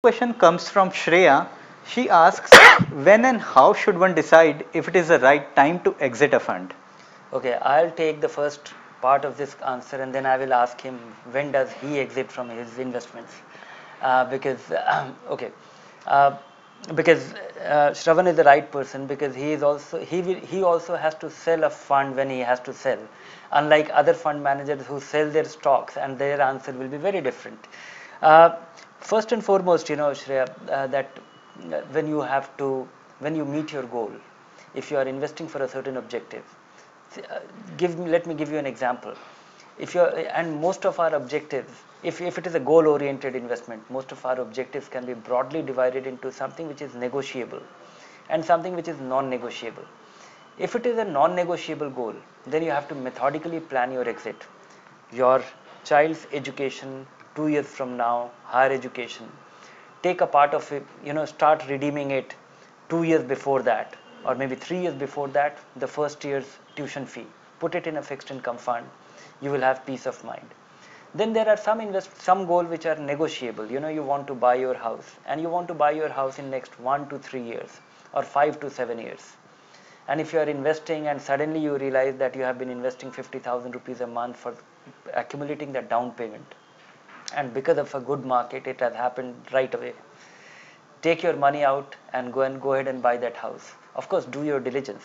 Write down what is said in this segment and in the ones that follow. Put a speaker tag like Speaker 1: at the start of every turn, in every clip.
Speaker 1: Question comes from Shreya. She asks, when and how should one decide if it is the right time to exit a fund?
Speaker 2: Okay, I'll take the first part of this answer and then I will ask him when does he exit from his investments. Because, okay, uh, because Shravan is the right person because he also has to sell a fund when he has to sell. Unlike other fund managers who sell their stocks, and their answer will be very different. Uh, First and foremost, Shreya, that when you have to, when you meet your goal, if you are investing for a certain objective, let me give you an example. If you're and most of our objectives, if it is a goal oriented investment, most of our objectives can be broadly divided into something which is negotiable and something which is non-negotiable. If it is a non-negotiable goal, then you have to methodically plan your exit, your child's education 2 years from now, higher education. Take a part of it, start redeeming it 2 years before that, or maybe 3 years before that, the first year's tuition fee. Put it in a fixed income fund. You will have peace of mind. Then there are some goals which are negotiable. You want to buy your house, and you want to buy your house in next 1 to 3 years or 5 to 7 years. And if you are investing and suddenly you realize that you have been investing 50,000 rupees a month for accumulating that down payment, and because of a good market it has happened right away, take your money out and go ahead and buy that house. Of course, do your diligence,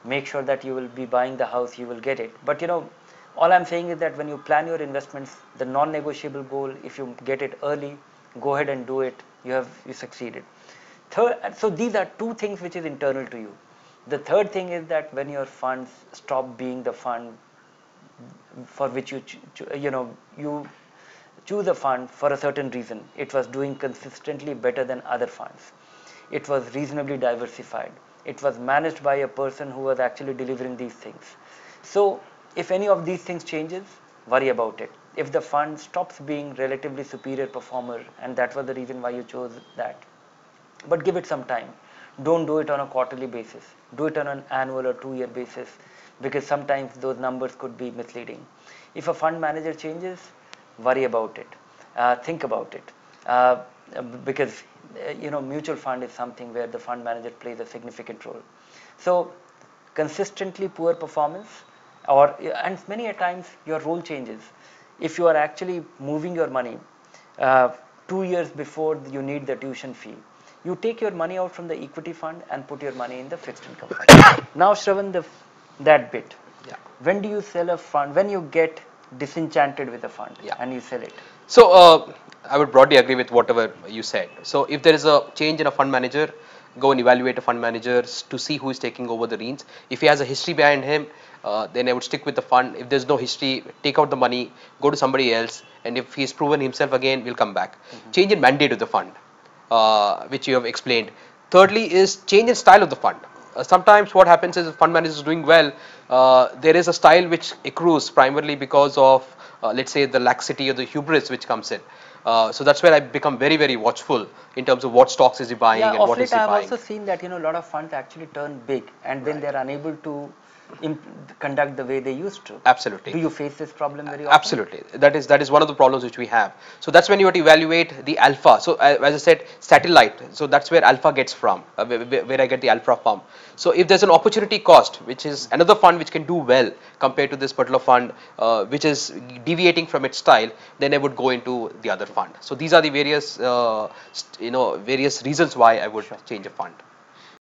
Speaker 2: make sure that you will be buying the house, you will get it. But all I'm saying is that when you plan your investments, the non-negotiable goal, if you get it early, go ahead and do it. You succeeded. Third, so these are two things which is internal to you. The third thing is that when your funds stop being the fund for which you choose a fund for a certain reason. It was doing consistently better than other funds. It was reasonably diversified. It was managed by a person who was actually delivering these things. So if any of these things changes, worry about it. If the fund stops being relatively superior performer, and that was the reason why you chose that, but give it some time. Don't do it on a quarterly basis. Do it on an annual or 2 year basis, because sometimes those numbers could be misleading. If a fund manager changes, worry about it. Think about it. Because mutual fund is something where the fund manager plays a significant role. So consistently poor performance, and many a times your role changes. If you are actually moving your money uh, 2 years before you need the tuition fee, you take your money out from the equity fund and put your money in the fixed income fund. Now, Shravan, that bit.
Speaker 3: Yeah.
Speaker 2: When do you sell a fund? When you get disenchanted with a fund,
Speaker 3: Yeah.
Speaker 2: and you sell it?
Speaker 3: So I would broadly agree with whatever you said. So if there is a change in a fund manager, go and evaluate a fund manager to see who is taking over the reins. If he has a history behind him, then I would stick with the fund. If there's no history, take out the money, go to somebody else, and if he's proven himself again, we'll come back. Change in mandate of the fund, which you have explained. Thirdly is change in style of the fund. Sometimes what happens is, if fund manager is doing well, there is a style which accrues primarily because of, let's say, the laxity or the hubris which comes in. So that's where I become very, very watchful in terms of what stocks is he buying
Speaker 2: Yeah,
Speaker 3: and
Speaker 2: of
Speaker 3: what
Speaker 2: late
Speaker 3: is he
Speaker 2: I have
Speaker 3: buying.
Speaker 2: also seen that a lot of funds actually turn big, and then
Speaker 3: Right.
Speaker 2: they're unable to conduct the way they used to.
Speaker 3: Absolutely.
Speaker 2: Do you face this problem very often?
Speaker 3: Absolutely. That is one of the problems which we have. So that's when you have to evaluate the alpha. So as I said, satellite. So that's where alpha gets from, where I get the alpha from. So if there's an opportunity cost, which is another fund which can do well compared to this particular fund, which is deviating from its style, then I would go into the other fund. So these are the various, various reasons why I would change a fund.